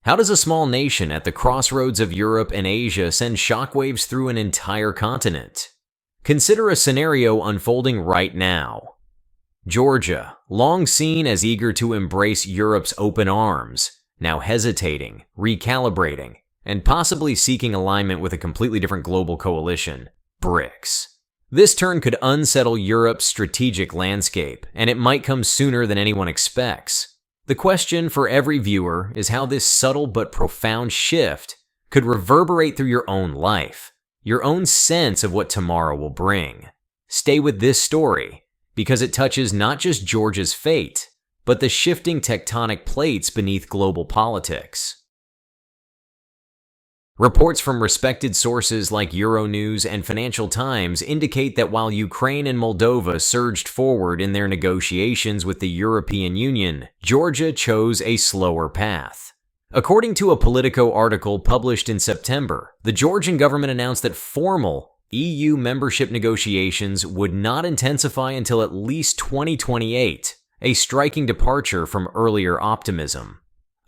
How does a small nation at the crossroads of Europe and Asia send shockwaves through an entire continent? Consider a scenario unfolding right now. Georgia, long seen as eager to embrace Europe's open arms, now hesitating, recalibrating, and possibly seeking alignment with a completely different global coalition, BRICS. This turn could unsettle Europe's strategic landscape, and it might come sooner than anyone expects. The question for every viewer is how this subtle but profound shift could reverberate through your own life, your own sense of what tomorrow will bring. Stay with this story, because it touches not just Georgia's fate, but the shifting tectonic plates beneath global politics. Reports from respected sources like Euronews and Financial Times indicate that while Ukraine and Moldova surged forward in their negotiations with the European Union, Georgia chose a slower path. According to a Politico article published in September, the Georgian government announced that formal EU membership negotiations would not intensify until at least 2028, a striking departure from earlier optimism.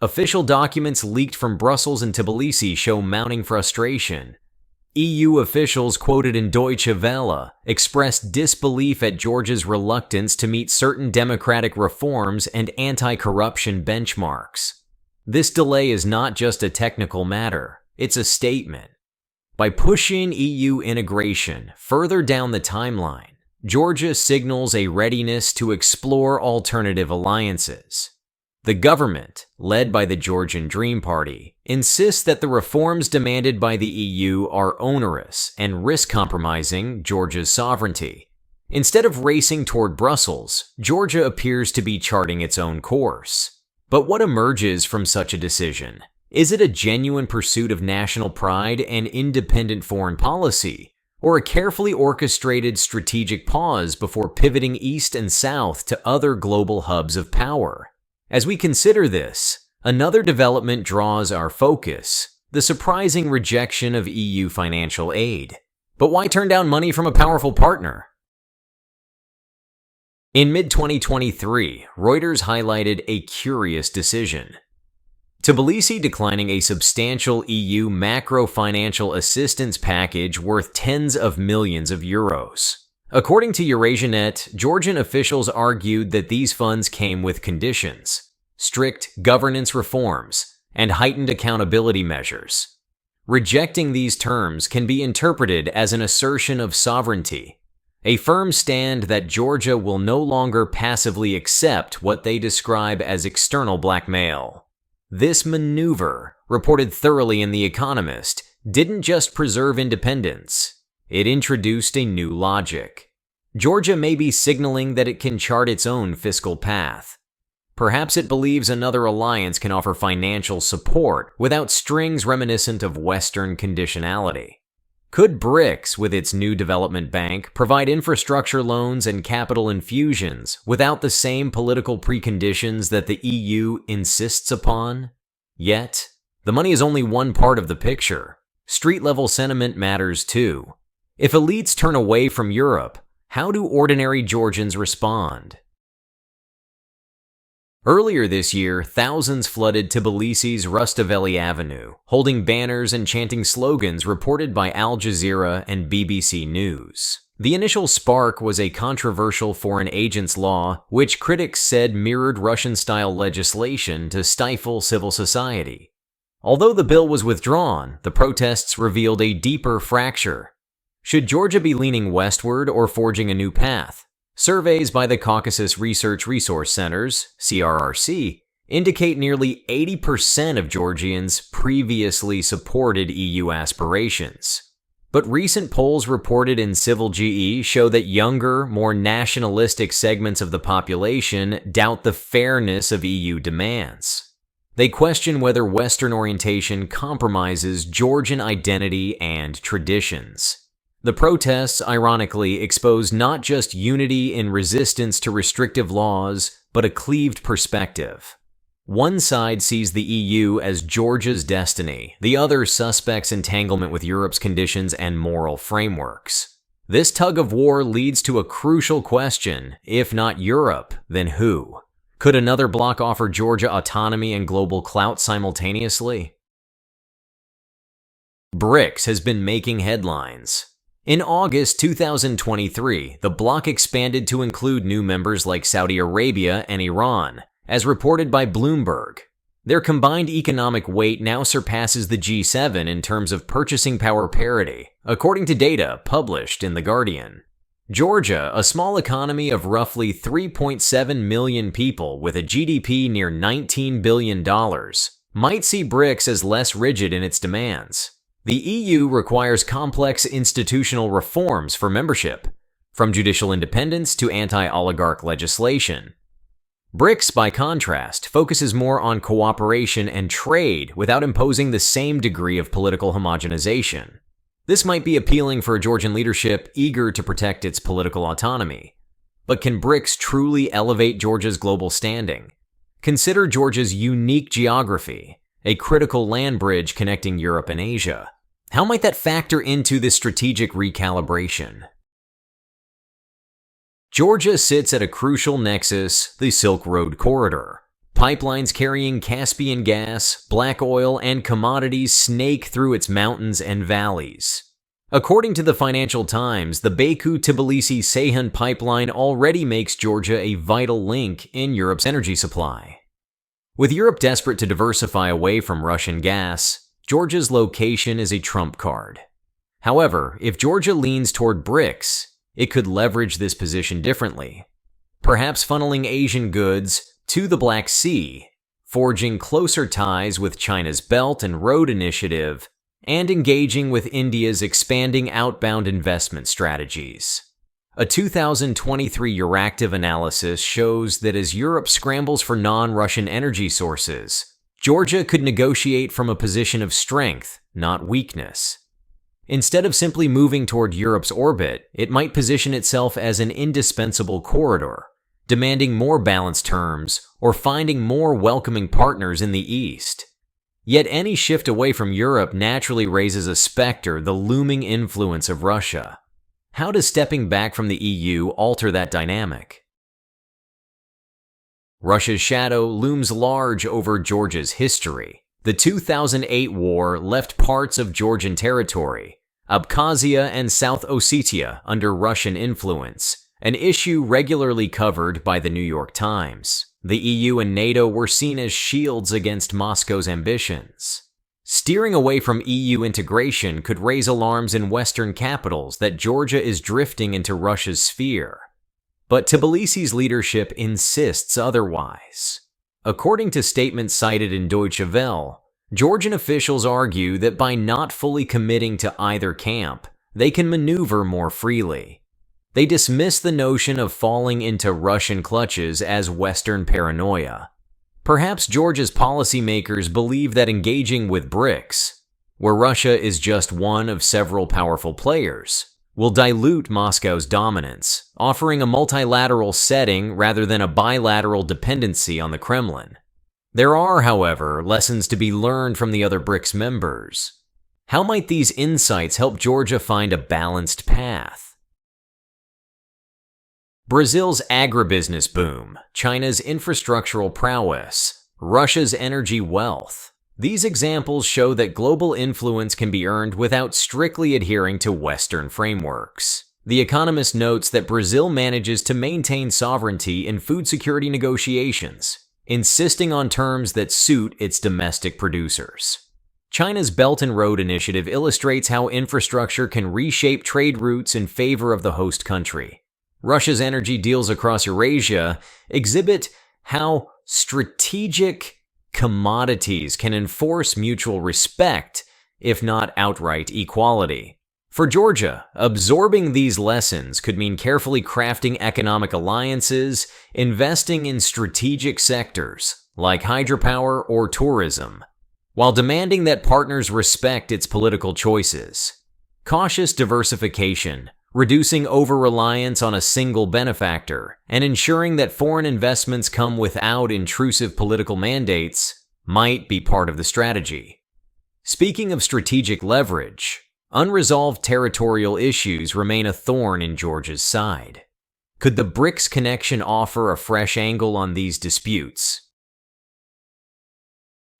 Official documents leaked from Brussels and Tbilisi show mounting frustration. EU officials quoted in Deutsche Welle expressed disbelief at Georgia's reluctance to meet certain democratic reforms and anti-corruption benchmarks. This delay is not just a technical matter, it's a statement. By pushing EU integration further down the timeline, Georgia signals a readiness to explore alternative alliances. The government, led by the Georgian Dream Party, insists that the reforms demanded by the EU are onerous and risk compromising Georgia's sovereignty. Instead of racing toward Brussels, Georgia appears to be charting its own course. But what emerges from such a decision? Is it a genuine pursuit of national pride and independent foreign policy, or a carefully orchestrated strategic pause before pivoting east and south to other global hubs of power? As we consider this, another development draws our focus: the surprising rejection of EU financial aid. But why turn down money from a powerful partner? In mid-2023, Reuters highlighted a curious decision. Tbilisi declining a substantial EU macro-financial assistance package worth tens of millions of euros. According to EurasiaNet, Georgian officials argued that these funds came with conditions: strict governance reforms and heightened accountability measures. Rejecting these terms can be interpreted as an assertion of sovereignty, a firm stand that Georgia will no longer passively accept what they describe as external blackmail. This maneuver, reported thoroughly in The Economist, didn't just preserve independence. It introduced a new logic. Georgia may be signaling that it can chart its own fiscal path. Perhaps it believes another alliance can offer financial support without strings reminiscent of Western conditionality. Could BRICS, with its new development bank, provide infrastructure loans and capital infusions without the same political preconditions that the EU insists upon? Yet, the money is only one part of the picture. Street-level sentiment matters too. If elites turn away from Europe, how do ordinary Georgians respond? Earlier this year, thousands flooded Tbilisi's Rustaveli Avenue, holding banners and chanting slogans reported by Al Jazeera and BBC News. The initial spark was a controversial foreign agents law, which critics said mirrored Russian-style legislation to stifle civil society. Although the bill was withdrawn, the protests revealed a deeper fracture. Should Georgia be leaning westward or forging a new path? Surveys by the Caucasus Research Resource Centers, CRRC, indicate nearly 80% of Georgians previously supported EU aspirations. But recent polls reported in Civil GE show that younger, more nationalistic segments of the population doubt the fairness of EU demands. They question whether Western orientation compromises Georgian identity and traditions. The protests, ironically, expose not just unity in resistance to restrictive laws, but a cleaved perspective. One side sees the EU as Georgia's destiny, the other suspects entanglement with Europe's conditions and moral frameworks. This tug of war leads to a crucial question: if not Europe, then who? Could another bloc offer Georgia autonomy and global clout simultaneously? BRICS has been making headlines. In August 2023, the bloc expanded to include new members like Saudi Arabia and Iran, as reported by Bloomberg. Their combined economic weight now surpasses the G7 in terms of purchasing power parity, according to data published in The Guardian. Georgia, a small economy of roughly 3.7 million people with a GDP near $19 billion, might see BRICS as less rigid in its demands. The EU requires complex institutional reforms for membership, from judicial independence to anti-oligarch legislation. BRICS, by contrast, focuses more on cooperation and trade without imposing the same degree of political homogenization. This might be appealing for a Georgian leadership eager to protect its political autonomy. But can BRICS truly elevate Georgia's global standing? Consider Georgia's unique geography, a critical land bridge connecting Europe and Asia. How might that factor into this strategic recalibration? Georgia sits at a crucial nexus, the Silk Road corridor. Pipelines carrying Caspian gas, black oil, and commodities snake through its mountains and valleys. According to the Financial Times, the Baku-Tbilisi-Ceyhan pipeline already makes Georgia a vital link in Europe's energy supply. With Europe desperate to diversify away from Russian gas, Georgia's location is a trump card. However, if Georgia leans toward BRICS, it could leverage this position differently, perhaps funneling Asian goods to the Black Sea, forging closer ties with China's Belt and Road Initiative, and engaging with India's expanding outbound investment strategies. A 2023 Euractiv analysis shows that as Europe scrambles for non-Russian energy sources, Georgia could negotiate from a position of strength, not weakness. Instead of simply moving toward Europe's orbit, it might position itself as an indispensable corridor, demanding more balanced terms or finding more welcoming partners in the East. Yet any shift away from Europe naturally raises a specter, the looming influence of Russia. How does stepping back from the EU alter that dynamic? Russia's shadow looms large over Georgia's history. The 2008 war left parts of Georgian territory, Abkhazia and South Ossetia, under Russian influence, an issue regularly covered by the New York Times. The EU and NATO were seen as shields against Moscow's ambitions. Steering away from EU integration could raise alarms in Western capitals that Georgia is drifting into Russia's sphere. But Tbilisi's leadership insists otherwise. According to statements cited in Deutsche Welle, Georgian officials argue that by not fully committing to either camp, they can maneuver more freely. They dismiss the notion of falling into Russian clutches as Western paranoia. Perhaps Georgia's policymakers believe that engaging with BRICS, where Russia is just one of several powerful players, will dilute Moscow's dominance, offering a multilateral setting rather than a bilateral dependency on the Kremlin. There are, however, lessons to be learned from the other BRICS members. How might these insights help Georgia find a balanced path? Brazil's agribusiness boom, China's infrastructural prowess, Russia's energy wealth. These examples show that global influence can be earned without strictly adhering to Western frameworks. The Economist notes that Brazil manages to maintain sovereignty in food security negotiations, insisting on terms that suit its domestic producers. China's Belt and Road Initiative illustrates how infrastructure can reshape trade routes in favor of the host country. Russia's energy deals across Eurasia exhibit how strategic commodities can enforce mutual respect, if not outright equality. For Georgia, absorbing these lessons could mean carefully crafting economic alliances, investing in strategic sectors like hydropower or tourism, while demanding that partners respect its political choices. Cautious diversification, reducing over-reliance on a single benefactor, and ensuring that foreign investments come without intrusive political mandates might be part of the strategy. Speaking of strategic leverage, unresolved territorial issues remain a thorn in Georgia's side. Could the BRICS connection offer a fresh angle on these disputes?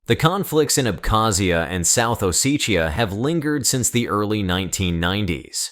The conflicts in Abkhazia and South Ossetia have lingered since the early 1990s.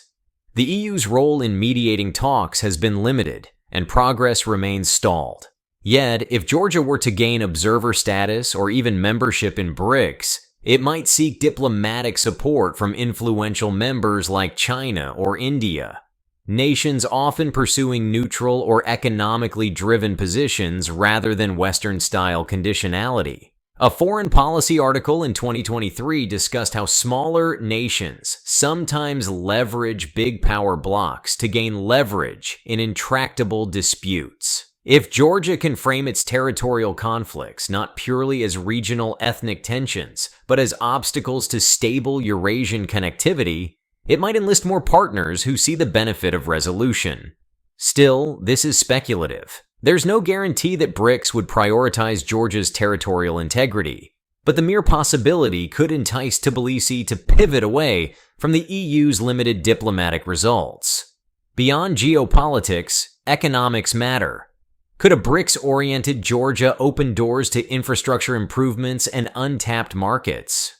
The EU's role in mediating talks has been limited, and progress remains stalled. Yet, if Georgia were to gain observer status or even membership in BRICS, it might seek diplomatic support from influential members like China or India. Nations often pursuing neutral or economically driven positions rather than Western-style conditionality. A foreign policy article in 2023 discussed how smaller nations sometimes leverage big power blocs to gain leverage in intractable disputes. If Georgia can frame its territorial conflicts not purely as regional ethnic tensions, but as obstacles to stable Eurasian connectivity, it might enlist more partners who see the benefit of resolution. Still, this is speculative. There's no guarantee that BRICS would prioritize Georgia's territorial integrity, but the mere possibility could entice Tbilisi to pivot away from the EU's limited diplomatic results. Beyond geopolitics, economics matter. Could a BRICS-oriented Georgia open doors to infrastructure improvements and untapped markets?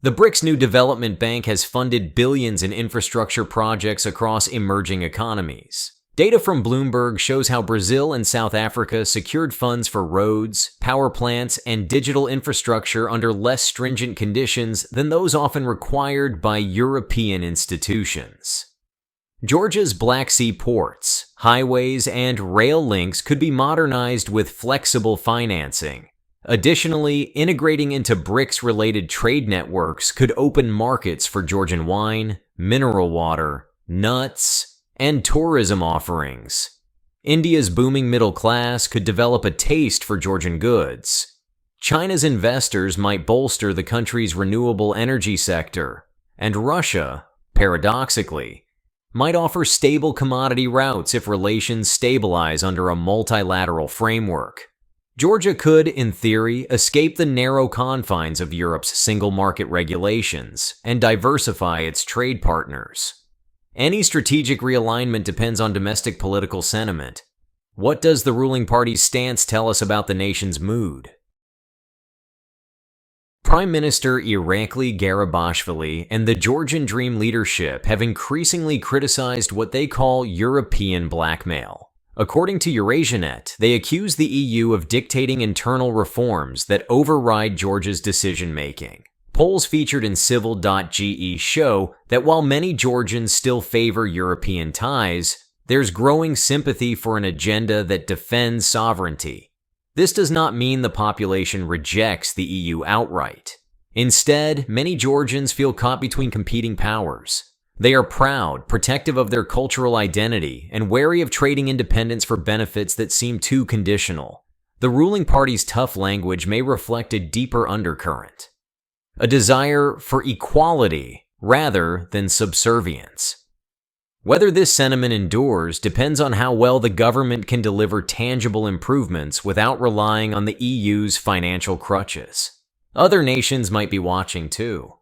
The BRICS New Development Bank has funded billions in infrastructure projects across emerging economies. Data from Bloomberg shows how Brazil and South Africa secured funds for roads, power plants, and digital infrastructure under less stringent conditions than those often required by European institutions. Georgia's Black Sea ports, highways, and rail links could be modernized with flexible financing. Additionally, integrating into BRICS-related trade networks could open markets for Georgian wine, mineral water, nuts, and tourism offerings. India's booming middle class could develop a taste for Georgian goods. China's investors might bolster the country's renewable energy sector, and Russia, paradoxically, might offer stable commodity routes if relations stabilize under a multilateral framework. Georgia could, in theory, escape the narrow confines of Europe's single market regulations and diversify its trade partners. Any strategic realignment depends on domestic political sentiment. What does the ruling party's stance tell us about the nation's mood? Prime Minister Irakli Garibashvili and the Georgian Dream leadership have increasingly criticized what they call European blackmail. According to Eurasianet, they accuse the EU of dictating internal reforms that override Georgia's decision-making. Polls featured in Civil.ge show that while many Georgians still favor European ties, there's growing sympathy for an agenda that defends sovereignty. This does not mean the population rejects the EU outright. Instead, many Georgians feel caught between competing powers. They are proud, protective of their cultural identity, and wary of trading independence for benefits that seem too conditional. The ruling party's tough language may reflect a deeper undercurrent, a desire for equality rather than subservience. Whether this sentiment endures depends on how well the government can deliver tangible improvements without relying on the EU's financial crutches. Other nations might be watching too.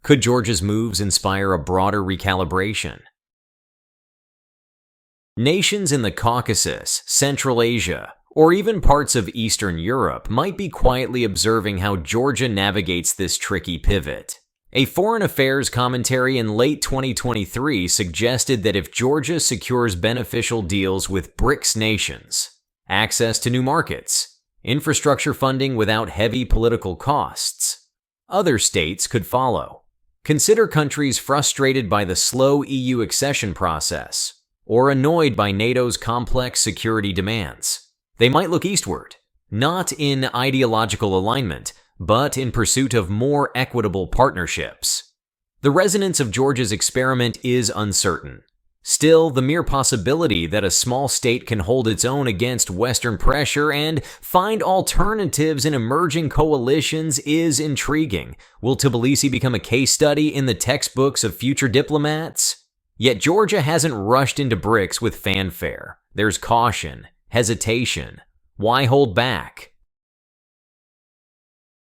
Could Georgia's moves inspire a broader recalibration? Nations in the Caucasus, Central Asia, or even parts of Eastern Europe might be quietly observing how Georgia navigates this tricky pivot. A foreign affairs commentary in late 2023 suggested that if Georgia secures beneficial deals with BRICS nations, access to new markets, infrastructure funding without heavy political costs, other states could follow. Consider countries frustrated by the slow EU accession process, or annoyed by NATO's complex security demands. They might look eastward, not in ideological alignment, but in pursuit of more equitable partnerships. The resonance of Georgia's experiment is uncertain. Still, the mere possibility that a small state can hold its own against Western pressure and find alternatives in emerging coalitions is intriguing. Will Tbilisi become a case study in the textbooks of future diplomats? Yet Georgia hasn't rushed into BRICS with fanfare. There's caution, hesitation. Why hold back?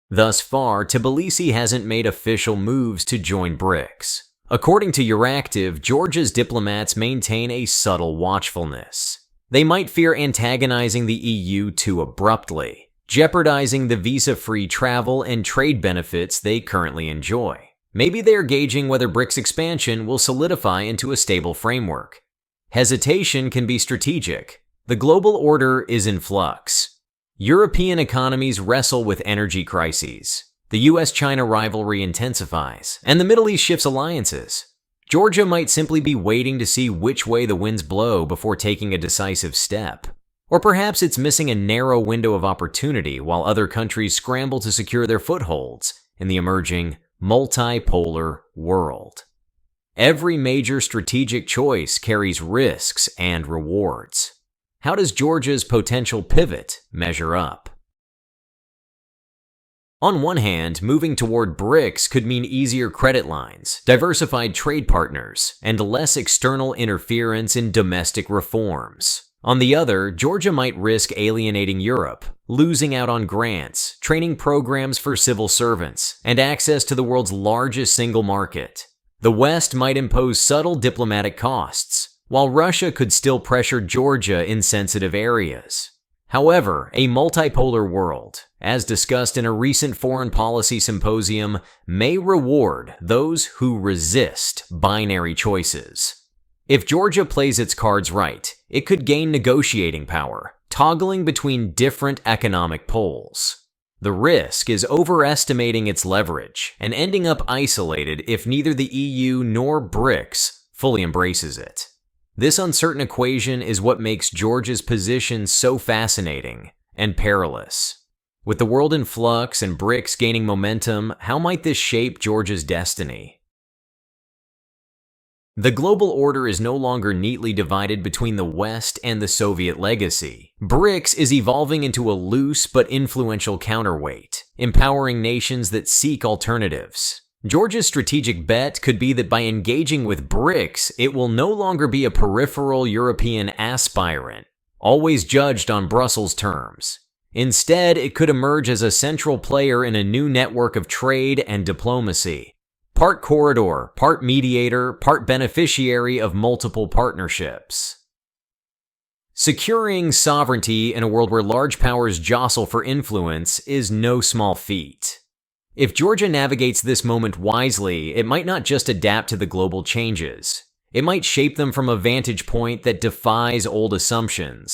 Thus far, Tbilisi hasn't made official moves to join BRICS. According to Euractiv, Georgia's diplomats maintain a subtle watchfulness. They might fear antagonizing the EU too abruptly, jeopardizing the visa-free travel and trade benefits they currently enjoy. Maybe they are gauging whether BRICS expansion will solidify into a stable framework. Hesitation can be strategic. The global order is in flux. European economies wrestle with energy crises. The US-China rivalry intensifies, and the Middle East shifts alliances. Georgia might simply be waiting to see which way the winds blow before taking a decisive step. Or perhaps it's missing a narrow window of opportunity while other countries scramble to secure their footholds in the emerging multipolar world. Every major strategic choice carries risks and rewards. How does Georgia's potential pivot measure up? On one hand, moving toward BRICS could mean easier credit lines, diversified trade partners, and less external interference in domestic reforms. On the other, Georgia might risk alienating Europe, losing out on grants, training programs for civil servants, and access to the world's largest single market. The West might impose subtle diplomatic costs, while Russia could still pressure Georgia in sensitive areas. However, a multipolar world, as discussed in a recent foreign policy symposium, may reward those who resist binary choices. If Georgia plays its cards right, it could gain negotiating power, toggling between different economic poles. The risk is overestimating its leverage and ending up isolated if neither the EU nor BRICS fully embraces it. This uncertain equation is what makes Georgia's position so fascinating and perilous. With the world in flux and BRICS gaining momentum, how might this shape Georgia's destiny? The global order is no longer neatly divided between the West and the Soviet legacy. BRICS is evolving into a loose but influential counterweight, empowering nations that seek alternatives. Georgia's strategic bet could be that by engaging with BRICS, it will no longer be a peripheral European aspirant, always judged on Brussels terms. Instead, it could emerge as a central player in a new network of trade and diplomacy. Part corridor, part mediator, part beneficiary of multiple partnerships. Securing sovereignty in a world where large powers jostle for influence is no small feat. If Georgia navigates this moment wisely, it might not just adapt to the global changes. It might shape them from a vantage point that defies old assumptions.